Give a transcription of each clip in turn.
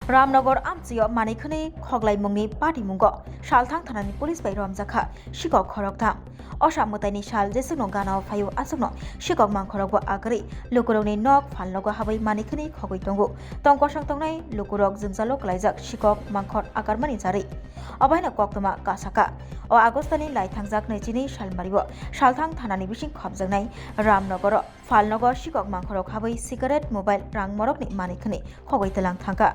Ramnagar आमचियो मानिखनि खगलाइमुंनि पाटिमुंगो सालथां थानानि police bai रमजाखा शिকক खरकथाम असामताइनि साल जेसुनो गानाव five आसुनो शिকক मांखरकबो आगरि लुकुरकनि नक फालनगो हाबै मानिखनि खगै तंगु तंकसं तंनाय लुकुरक जोंजालो क्लाइजाक शिকক मांखर आकारमानि जारि अबायना कक्तमा कासाका अ आगस्तनि लाइथांजाक नैजिनै सालमारिबो सालथां थानानि बिसिं खबजांनाय रामनगर फालनगर शिকক मांखरक हाबै सिगारेट मोबाइल रांमरकनि मानिखनि खगै तलां थांका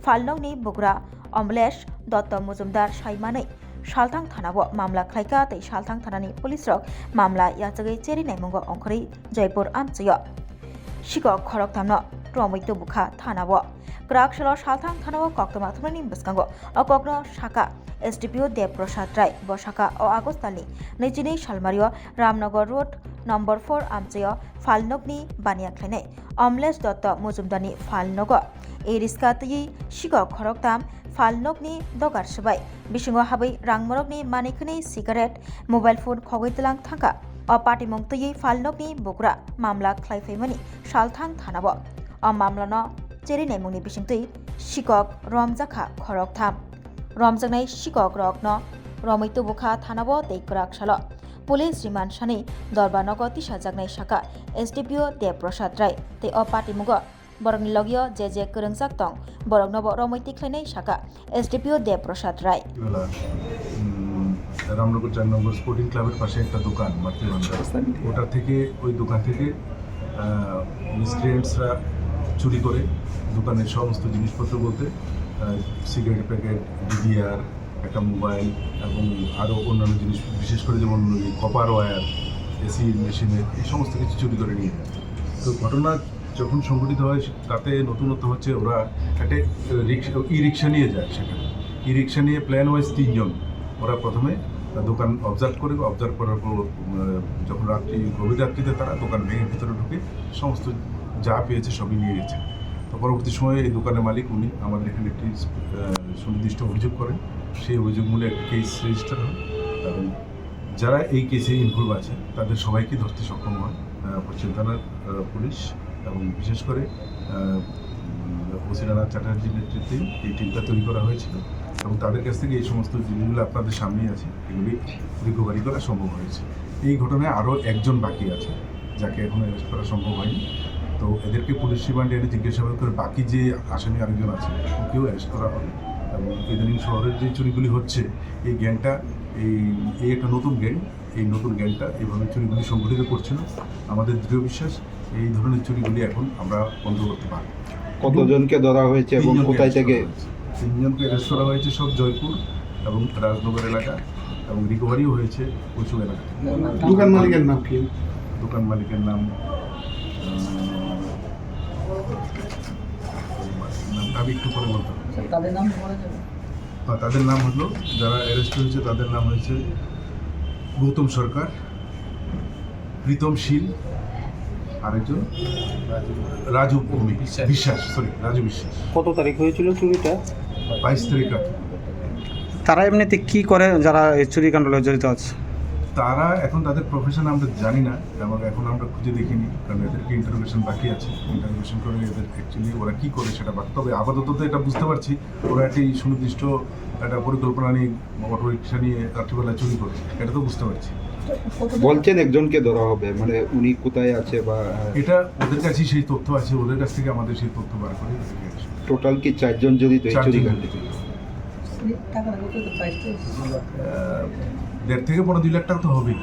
फालनगनि बुग्रा अमलेश दत्त मुजुमदार साइमानै सालथां थानाबो मामला खायका तै सालथां थानानि पुलिस रक मामला याचगै चेरिनाय मंगो अंखरि जयपुर आमचियो शिকক खरकथामनो प्रमित बुखा थानाबो ग्राकशल सालथां थानाबो कक्तमा थुमनि बसकांगो अकग्न शाखा एसडीपीओ देवप्रसाद राय बसाका अ आगस्तानि नैजिनै सालमारियो रामनगर रोड नम्बर 4 आमचियो फालनगनि बानिया खायनाय अमलेश दत्त मुजुमदारनि फालनग ए रिस्कातयै शिকক खरकथाम फालनगनि दगार सबाय बिसिङो हाबै रांमरकनि मानिखनि सिगारेट मोबाइल फोन खगैतलां थांका अ पाटिमंतयै फालनगनि बुग्रा मामला ख्लायफैमनि सालथां थानाबो अ मामलानो चेरिनाय मुंनि बिसिंतै शिকক रमजाखा खरकथाम रमजांनाय शिকক रकनो रमित बुखा थानाबो तै ग्राकशाल पुलिस रिमान्ड सानै दरबारनगो तिसाजागनाय शाखा एसडीपीओ देवप्रसाद राय तै अ पाटिमुगो बरकनि लगियो जे गोरोंजाक दं बरकनबो रमैति ख्लायनाय शाखा एसडीपीओ देवप्रसाद राय রামনগর 4 নম্বর স্পোর্টিং ক্লাবের পাশে একটা দোকান মাতৃভান্ডার ওটা থেকে ওই দোকান থেকে মিসক্রিয়েন্টসরা চুরি করে দোকানের সমস্ত জিনিসপত্র বলতে সিগারেট প্যাকেট ডিভিআর একটা মোবাইল এবং আরও অন্যান্য জিনিস বিশেষ করে যেমন কপার ওয়্যার এসি মেশিনের এই সমস্ত কিছু চুরি করে নিয়ে যায়। তো ঘটনা যখন সংঘটিত হয় তাতে নতুনত্ব হচ্ছে ওরা একটা ই রিক্সা নিয়ে যায়, সেখানে ই রিক্সা নিয়ে প্ল্যান ওয়াইজ 3 জন ওরা প্রথমে দোকান অবজার্ভ করার পর যখন গভীর রাত্রিতে তারা দোকান ভেঙে ভিতরে ঢুকে সমস্ত যা পেয়েছে সবই নিয়ে গেছে। তো পরবর্তী সময়ে এই দোকানের মালিক উনি আমাদের এখানে একটি সুনির্দিষ্ট অভিযোগ করেন, সেই অভিযোগ মূলে একটি কেস রেজিস্টার হয় এবং যারা এই কেসে ইনভলভ আছে তাদের সবাইকে ধরতে সক্ষম হয় পশ্চিম থানার পুলিশ এবং বিশেষ করে ওসিরানা চ্যাটার্জির নেতৃত্বে এই টিমটা তৈরি করা হয়েছিল এবং তাদের কাছ থেকে এই সমস্ত জিনিসগুলো আপনাদের সামনেই আছে, এগুলি রিকভারি করা সম্ভব হয়েছে। এই ঘটনায় আরও একজন বাকি আছে যাকে এখন অ্যারেস্ট করা সম্ভব হয়নি। তো এদেরকে পুলিশ রিমান্ডে এনে জিজ্ঞাসাবাদ করে বাকি যে আসামি আরেকজন আছে ওকেও অ্যারেস্ট করা হবে এবং ইদানিং শহরের যে চুরিগুলি হচ্ছে এই গ্যাংটা এই একটা নতুন গ্যাং, এই নতুন গ্যাংটা এইভাবে চুরিগুলি সংগঠিত করছিল। আমাদের দৃঢ় বিশ্বাস এই ধরনের চুরিগুলি এখন আমরা বন্ধ করতে পারব। কতজনকে ধরা হয়েছে এবং কোথায় থেকে? 3 জনকে অ্যারেস্ট করা হয়েছে, সব জয়পুর এবং রাজনগর এলাকা এবং রিকভারিও হয়েছে প্রচুর এলাকা থেকে। দোকান মালিকের নাম কি? দোকান মালিকের নাম আমি একটু পরে বলতে পারি। তাদের নাম হলো, যারা অ্যারেস্ট হয়েছে তাদের নাম হয়েছে গৌতম সরকার, প্রীতম শীল, আরেকজন রাজু বিশ্বাস। কত তারিখ হয়েছিল চুরিটা? 22 তারিখ রাতে। তারা এমনিতে কি করে যারা এই চুরি কাণ্ডে জড়িত আছে? তারা এখন তাদের প্রফেশন আমরা জানি না এবং এখন আমরা খুঁজে দেখিনি, কারণ এদেরকে ইন্টারোগেশন বাকি আছে। ইন্টারোগেশন করে এদের অ্যাকচুয়ালি ওরা কী করে সেটা বাকি। তবে আপাতত তো এটা বুঝতে পারছি ওরা একটি সুনির্দিষ্ট একটা পরিকল্পনা নিয়ে অটো রিক্সা নিয়ে রাত্রিবেলা চুরি করে, এটা তো বুঝতে পারছি। বলছেন একজনকে ধরা হবে, মানে উনি কোথায় আছে বা? এটা ওদের কাছেই সেই তথ্য আছে, ওদের কাছ থেকে আমাদের সেই তথ্য বার করে টোটাল কি 4 জন জড়িত এই চুরি কাণ্ডে? 1.5 থেকে 2 লাখ টাকা তো হবেই।